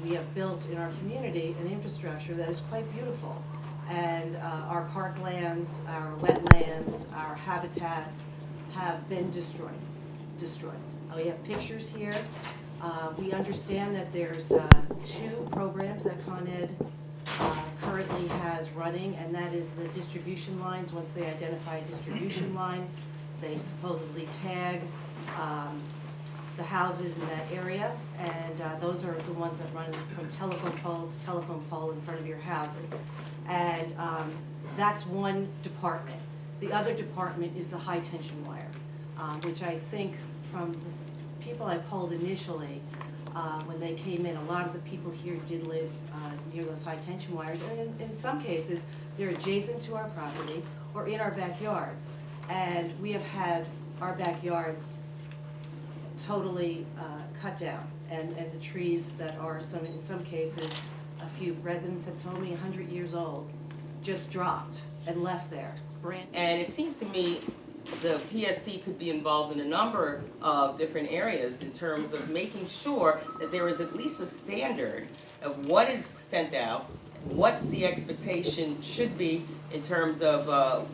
we have built in our community an infrastructure that is quite beautiful. And our parklands, our wetlands, our habitats have been destroyed. We have pictures here. We understand that there's 2 programs that Con Ed currently has running, and that is the distribution lines. Once they identify a distribution line, they supposedly tag the houses in that area, and those are the ones that run from telephone pole to telephone pole in front of your houses. And that's one department. The other department is the high tension wire, which I think from the people I polled initially, when they came in, a lot of the people here did live near those high tension wires, and in some cases they're adjacent to our property or in our backyards. And we have had our backyards totally cut down, and the trees that are in some cases, a few residents have told me 100 years old, just dropped and left there. And it seems to me the PSC could be involved in a number of different areas in terms of making sure that there is at least a standard of what is sent out, what the expectation should be in terms of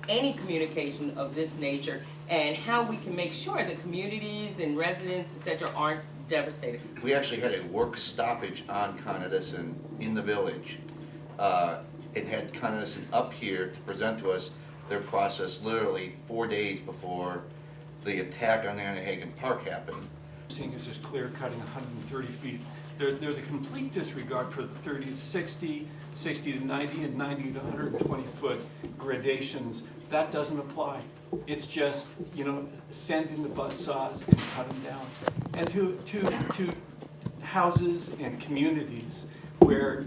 any communication of this nature, and how we can make sure that communities and residents, etc., aren't devastated. We actually had a work stoppage on Con Edison in the village. It had Con Edison up here to present to us their process literally 4 days before the attack on Hagen Park happened. Seeing is just clear cutting 130 feet. There's a complete disregard for the 30 to 60, 60 to 90, and 90 to 120 foot gradations. That doesn't apply. It's just, you know, send in the buzz saws and cut them down. And to houses and communities where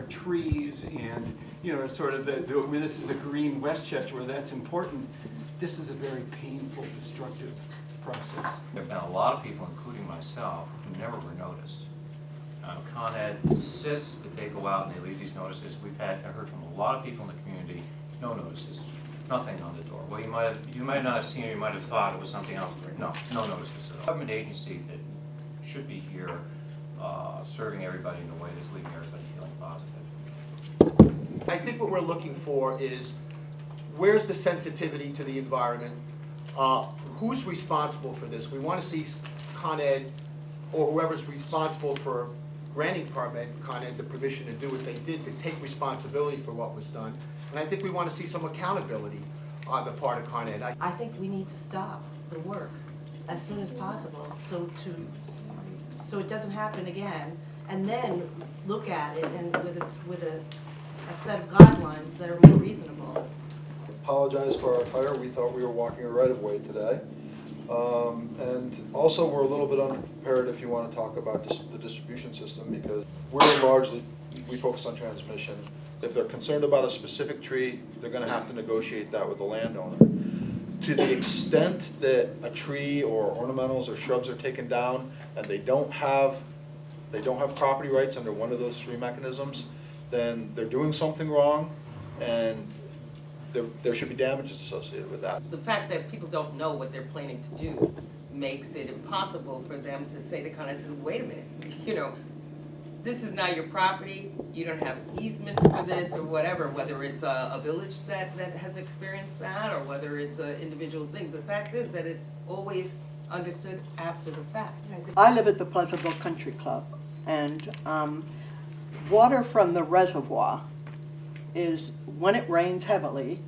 trees and, you know, sort of when this is a green Westchester where that's important, this is a very painful, destructive process. There have been a lot of people, including myself, who never were noticed. Con Ed insists that they go out and they leave these notices. I heard from a lot of people in the community, no notices, nothing on the door. Well, you might not have seen it, you might have thought it was something else, but no notices. A government agency that should be here serving everybody in a way that's leaving everybody feeling positive. I think what we're looking for is where's the sensitivity to the environment? Who's responsible for this? We want to see Con Ed or whoever's responsible for granting Con Ed the permission to do what they did, to take responsibility for what was done. And I think we want to see some accountability on the part of Con Ed. I think we need to stop the work as soon as possible so it doesn't happen again, and then look at it and with a set of guidelines that are more reasonable. Apologize for our fire. We thought we were walking a right-of-way today. And also we're a little bit unprepared if you want to talk about the distribution system, because we focus on transmission. If they're concerned about a specific tree, they're going to have to negotiate that with the landowner. To the extent that a tree or ornamentals or shrubs are taken down and they don't have property rights under one of those 3 mechanisms, then they're doing something wrong, and there should be damages associated with that. The fact that people don't know what they're planning to do makes it impossible for them to say to Con Ed, wait a minute, you know, this is not your property, you don't have easement for this or whatever, whether it's a village that has experienced that or whether it's an individual thing. The fact is that it's always understood after the fact. I live at the Pleasantville Country Club, and water from the reservoir is, when it rains heavily,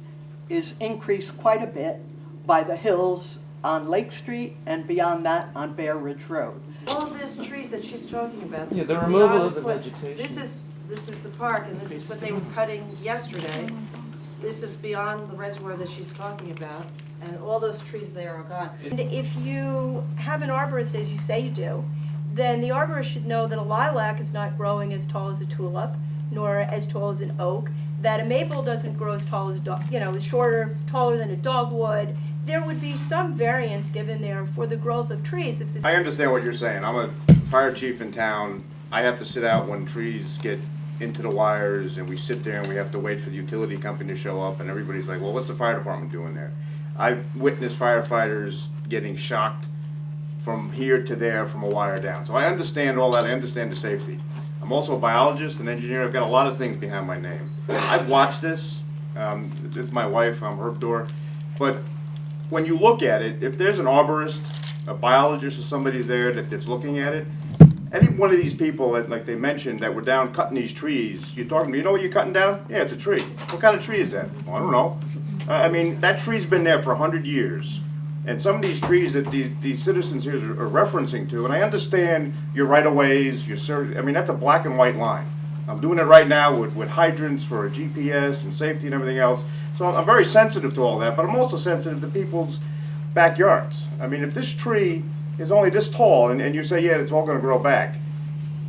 is increased quite a bit by the hills on Lake Street and beyond that on Bear Ridge Road. All of those trees that she's talking about. Yeah, the removal of the vegetation. This is the park, and this is what they were cutting yesterday. This is beyond the reservoir that she's talking about, and all those trees there are gone. And if you have an arborist, as you say you do, then the arborist should know that a lilac is not growing as tall as a tulip, nor as tall as an oak, that a maple doesn't grow as tall as, taller than a dogwood. There would be some variance given there for the growth of trees. If I understand what you're saying. I'm a fire chief in town. I have to sit out when trees get into the wires, and we sit there and we have to wait for the utility company to show up, and everybody's like, well, what's the fire department doing there? I've witnessed firefighters getting shocked from here to there from a wire down. So I understand all that, I understand the safety. I'm also a biologist, an engineer, I've got a lot of things behind my name. I've watched this, this is my wife, I'm her door, but when you look at it, if there's an arborist, a biologist or somebody there that's looking at it, any one of these people that, like they mentioned, that were down cutting these trees, you're talking, you know what you're cutting down? Yeah, it's a tree. What kind of tree is that? Well, I don't know. I mean, that tree's been there for 100 years. And some of these trees that the citizens here are referencing to, and I understand your right-of-ways, I mean, that's a black and white line. I'm doing it right now with hydrants for a GPS and safety and everything else. So I'm very sensitive to all that, but I'm also sensitive to people's backyards. I mean, if this tree is only this tall, and you say, yeah, it's all going to grow back,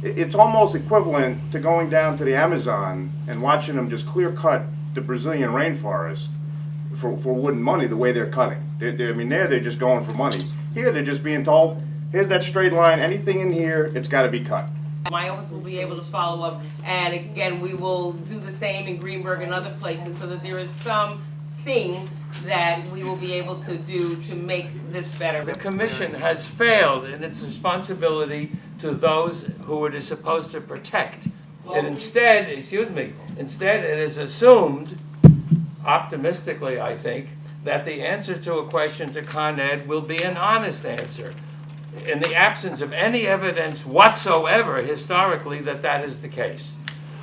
it's almost equivalent to going down to the Amazon and watching them just clear cut the Brazilian rainforest for wooden money the way they're cutting. I mean, they're just going for money. Here, they're just being told, here's that straight line, anything in here, it's got to be cut. My office will be able to follow up, and again, we will do the same in Greenberg and other places so that there is something that we will be able to do to make this better. The commission has failed in its responsibility to those who it is supposed to protect. And instead, instead it is assumed, optimistically I think, that the answer to a question to Con Ed will be an honest answer, in the absence of any evidence whatsoever historically that that is the case.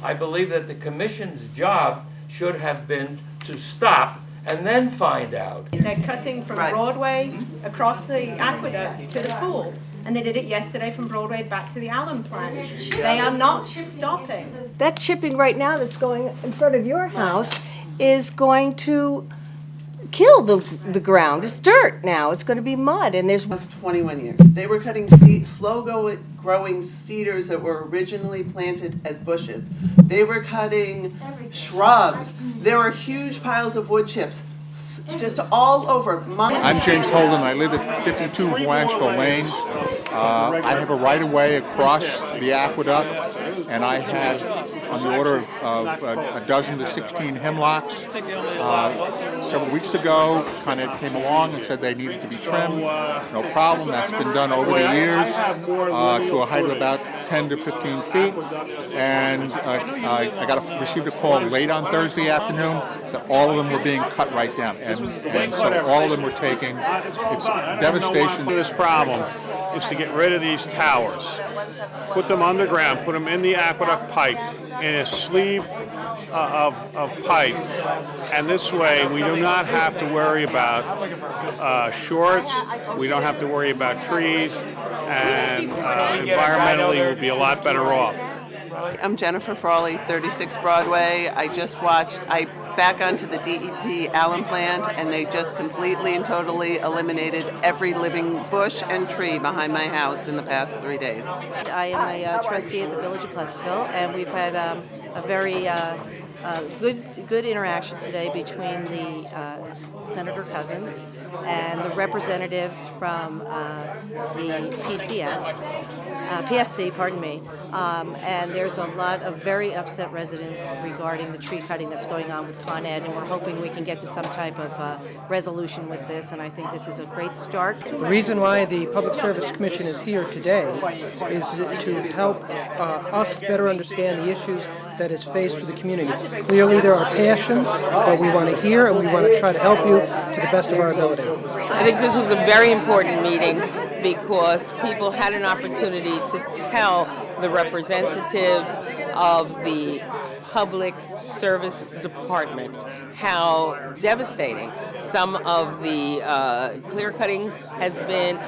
I believe that the commission's job should have been to stop and then find out. They're cutting from Broadway across the aqueduct to the pool. And they did it yesterday from Broadway back to the Allen plant. They are not stopping. That chipping right now that's going in front of your house is going to kill the ground. It's dirt now. It's going to be mud, and there's... Last 21 years. They were cutting slow-growing cedars that were originally planted as bushes. They were cutting shrubs. There were huge piles of wood chips just all over. I'm James Holden. I live at 52 Blancheville Lane. I have a right-of-way across the aqueduct, and I had on the order of a dozen to 16 hemlocks. Several weeks ago, Con Ed came along and said they needed to be trimmed. No problem. That's been done over the years to a height of about 10 to 15 feet. And I received a call late on Thursday afternoon that all of them were being cut right down. And so all of them were taking, it's devastation. This problem is to get rid of these towers, put them underground, put them in the aqueduct pipe, in a sleeve of pipe, and this way we do not have to worry about shorts, we don't have to worry about trees, and environmentally we'll be a lot better off. I'm Jennifer Frawley, 36 Broadway. I back onto the DEP Allen plant, and they just completely and totally eliminated every living bush and tree behind my house in the past 3 days. I am a trustee at the Village of Pleasantville, and we've had a very good interaction today between the Senator Cousins and the representatives from the PSC, pardon me, and there's a lot of very upset residents regarding the tree cutting that's going on with Con Ed, and we're hoping we can get to some type of resolution with this, and I think this is a great start. The reason why the Public Service Commission is here today is to help us better understand the issues that is faced with the community. Clearly there are passions, but we want to hear and we want to try to help you to the best of our ability. I think this was a very important meeting because people had an opportunity to tell the representatives of the Public Service Department how devastating some of the clear cutting has been.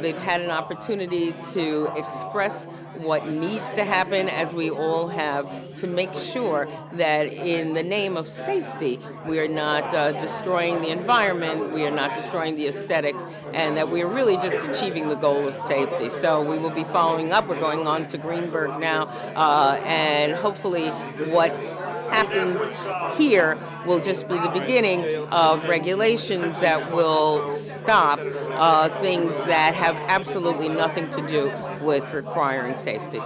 They've had an opportunity to express what needs to happen, as we all have, to make sure that in the name of safety we are not destroying the environment, we are not destroying the aesthetics, and that we are really just achieving the goal of safety. So we will be following up. We're going on to Greenberg now, and hopefully what happens here will just be the beginning of regulations that will stop things that have absolutely nothing to do with requiring safety.